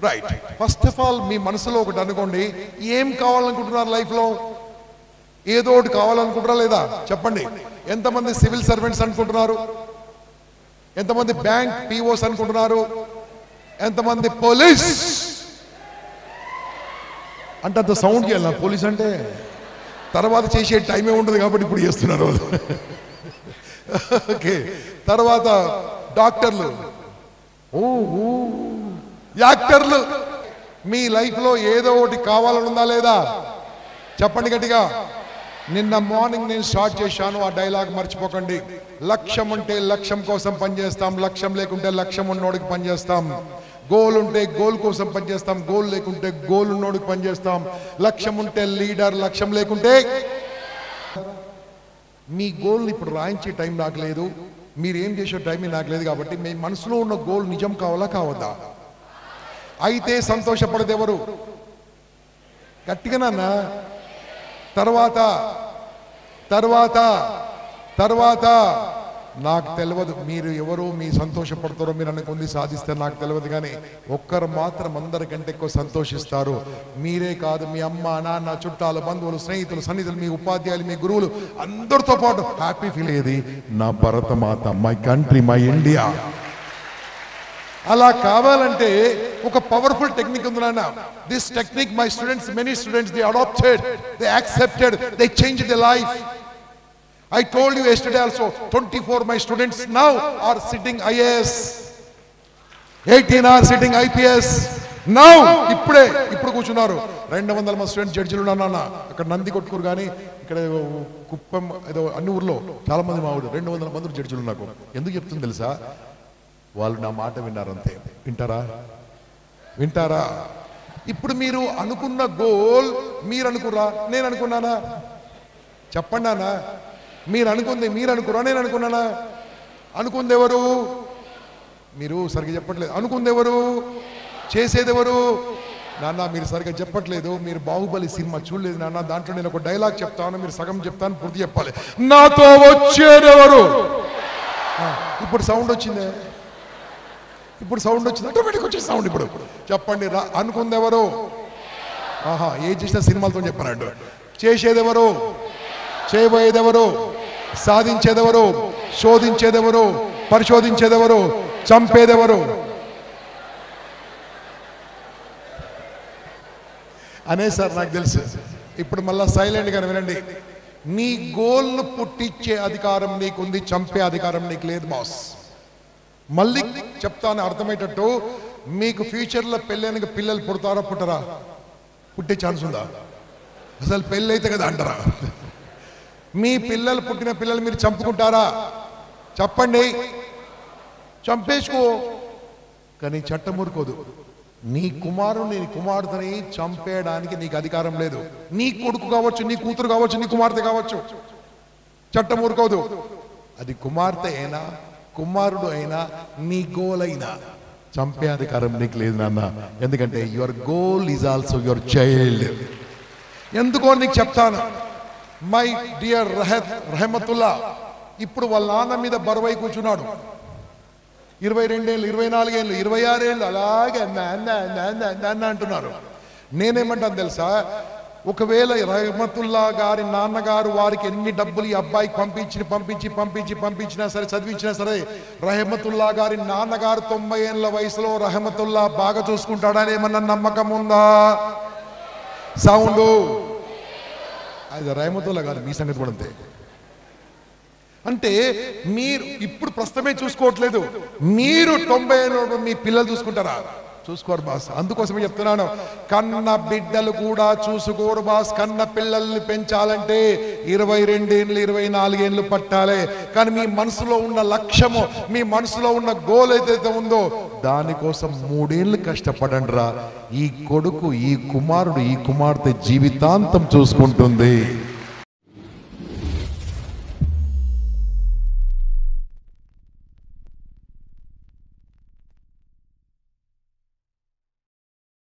Right. First of all మీ మనసులో ఒకటి అనుకోండి, ఏం కావాలనుకుంటున్నారు లైఫ్లో? ఏదో ఒకటి కావాలనుకుంటారా లేదా? చెప్పండి. ఎంతమంది సివిల్ సర్వెంట్స్ అనుకుంటున్నారు? ఎంతమంది బ్యాంక్ పిఓస్ అనుకుంటున్నారు? ఎంతమంది పోలీస్ అంటే అంత సౌండ్ చేయాలి పోలీస్ అంటే? తర్వాత చేసే టైమే ఉండదు కాబట్టి ఇప్పుడు చేస్తున్నారు. ఓకే. తర్వాత డాక్టర్లు, యాక్టర్లు. మీ లైఫ్లో ఏదో ఒకటి కావాలని ఉందా లేదా? చెప్పండి గట్టిగా. నిన్న మార్నింగ్ నేను స్టార్ట్ చేశాను, ఆ డైలాగ్ మర్చిపోకండి. లక్ష్యం ఉంటే లక్ష్యం కోసం పనిచేస్తాం, లక్ష్యం లేకుంటే లక్ష్యం ఉన్నోడికి పనిచేస్తాం. గోల్ ఉంటే గోల్ కోసం పనిచేస్తాం, గోల్ లేకుంటే గోల్ ఉన్నోడికి పనిచేస్తాం. లక్ష్యం ఉంటే లీడర్, లక్ష్యం లేకుంటే. మీ గోల్ ఇప్పుడు రాయించే టైం నాకు లేదు, మీరు ఏం చేసే టైం నాకు లేదు. కాబట్టి మీ మనసులో ఉన్న గోల్ నిజం కావాలా కావద్దా? అయితే సంతోషపడేది ఎవరు? గట్టిగానన్నా. తర్వాత తర్వాత తర్వాత నాకు తెలియదు మీరు ఎవరు, మీ సంతోషపడతారో, మీరు అనుకుంది సాధిస్తే నాకు తెలియదు. కానీ ఒక్కరు మాత్రం అందరికంటే ఎక్కువ సంతోషిస్తారు. మీరే కాదు, మీ అమ్మ నాన్న, చుట్టాలు, బంధువులు, స్నేహితులు, సన్నిధులు, మీ ఉపాధ్యాయులు, మీ గురువులు, అందరితో పాటు హ్యాపీ ఫీల్ అయ్యేది నా భరతమాత, మై కంట్రీ, మై ఇండియా. అలా కావాలంటే ఒక పవర్ఫుల్ టెక్నిక్ ఉంది నాన్న. This technique my students, many students, they adapted, they accepted, they changed they life. I told you yesterday also, 24 my students now are sitting IAS, 18 are sitting IPS. Now ఇప్పుడు కూర్చున్నారు. 200 మంది student జడ్జిలు ఉన్నా. అక్కడ నంది కొట్టుకురు, కానీ ఇక్కడ కుప్పం ఏదో అన్ని ఊర్లో చాలా మంది మా ఊరు 200 మంది జడ్జిలు. నాకు ఎందుకు చెప్తుంది తెలుసా? వాళ్ళు నా మాట విన్నారు అంతే. వింటారా? ఇప్పుడు మీరు అనుకున్న గోల్ మీరు అనుకురా, నేను అనుకున్నానా? చెప్పండి అన్న. మీరు అనుకుంది మీరు అనుకురా, నేను అనుకున్నానా? అనుకుంది ఎవరు? మీరు సరిగ్గా చెప్పట్లేదు. అనుకుంది ఎవరు? చేసేది ఎవరు? నాన్న మీరు సరిగ్గా చెప్పట్లేదు. మీరు బాహుబలి సినిమా చూడలేదు నాన్న. దాంట్లో నేను ఒక డైలాగ్ చెప్తాను, మీరు సగం చెప్తాను, పూర్తి చెప్పాలి. నాతో వచ్చేదెవరు? ఇప్పుడు సౌండ్ వచ్చిందే, ఇప్పుడు సౌండ్ వచ్చింది, ఆటోమేటిక్ వచ్చే సౌండ్. ఇప్పుడు చెప్పండి. అనుకుంది ఎవరు? ఆహా, ఏ చేసిన సినిమాలతో చెప్పానంట. చేసేదెవరు? చేయబోయేదెవరు? సాధించేదెవరు? శోధించేదెవరు? పరిశోధించేదెవరు? చంపేదెవరు? అనే సార్ నాకు తెలుసు. ఇప్పుడు మళ్ళా సైలెంట్గా వినండి. నీ గోల్ను పుట్టించే అధికారం నీకుంది, చంపే అధికారం నీకు లేదు బాస్. మళ్ళీ చెప్తాను అర్థమయ్యేటట్టు. మీకు ఫ్యూచర్లో పెళ్ళైన పిల్లలు పుడతారా పుట్టరా? పుట్టే ఛాన్స్ ఉందా? అసలు పెళ్ళి అయితే కదా అంటారా? మీ పిల్లలు, పుట్టిన పిల్లలు మీరు చంపుకుంటారా? చెప్పండి. చంపేసుకో, కానీ చట్టం ఊరుకోదు. నీ కుమారుని, నీ కుమార్తెని చంపేయడానికి నీకు అధికారం లేదు. నీ కొడుకు కావచ్చు, నీ కూతురు కావచ్చు, నీ కుమార్తె కావచ్చు, చట్టం ఊరుకోదు. అది కుమార్తె అయినా కుమారుడు అయినా నీ గోల్ అయినా చంపే అధికారం నీకు లేదు నాన్న. ఎందుకంటే your goal is also your child. ఎందుకో నీకు చెప్తాను. మై డియర్ రహమతుల్లా ఇప్పుడు వాళ్ళ నాన్న మీద బరువై కూర్చున్నాడు. 22 ఏళ్ళు, 24 ఏళ్ళు, 26 ఏళ్ళు అలాగే నాన్న అంటున్నారు. నేనేమంటాను తెలుసా? ఒకవేళ రహమతుల్లా గారి నాన్నగారు వారికి ఎన్ని డబ్బులు ఈ అబ్బాయికి పంపించినా సరే, చదివించినా సరే, రహమతుల్లా గారి నాన్నగారు 90 ఏళ్ళ వయసులో రహమతుల్లా బాగా చూసుకుంటాడని ఏమన్నా నమ్మకం ఉందా? సౌండ్. అది రహమతుల్లా గారు, మీ సంగతి కూడా అంతే. అంటే మీరు ఇప్పుడు ప్రస్తుతమే చూసుకోవట్లేదు, మీరు 90 ఏళ్ళు మీ పిల్లలు చూసుకుంటారా? చూసుకోరు బాస్. అందుకోసమే చెప్తున్నాను, కన్న బిడ్డలు కూడా చూసుకోరు బాస్. కన్న పిల్లల్ని పెంచాలంటే 22 ఏళ్ళు, 24 ఏళ్ళు పట్టాలి. కానీ మీ మనసులో ఉన్న లక్ష్యము, మీ మనసులో ఉన్న గోల్ ఏదైతే ఉందో దానికోసం 3 ఏళ్ళు కష్టపడండి రా. ఈ కొడుకు, ఈ కుమారుడు, ఈ కుమార్తె జీవితాంతం చూసుకుంటుంది.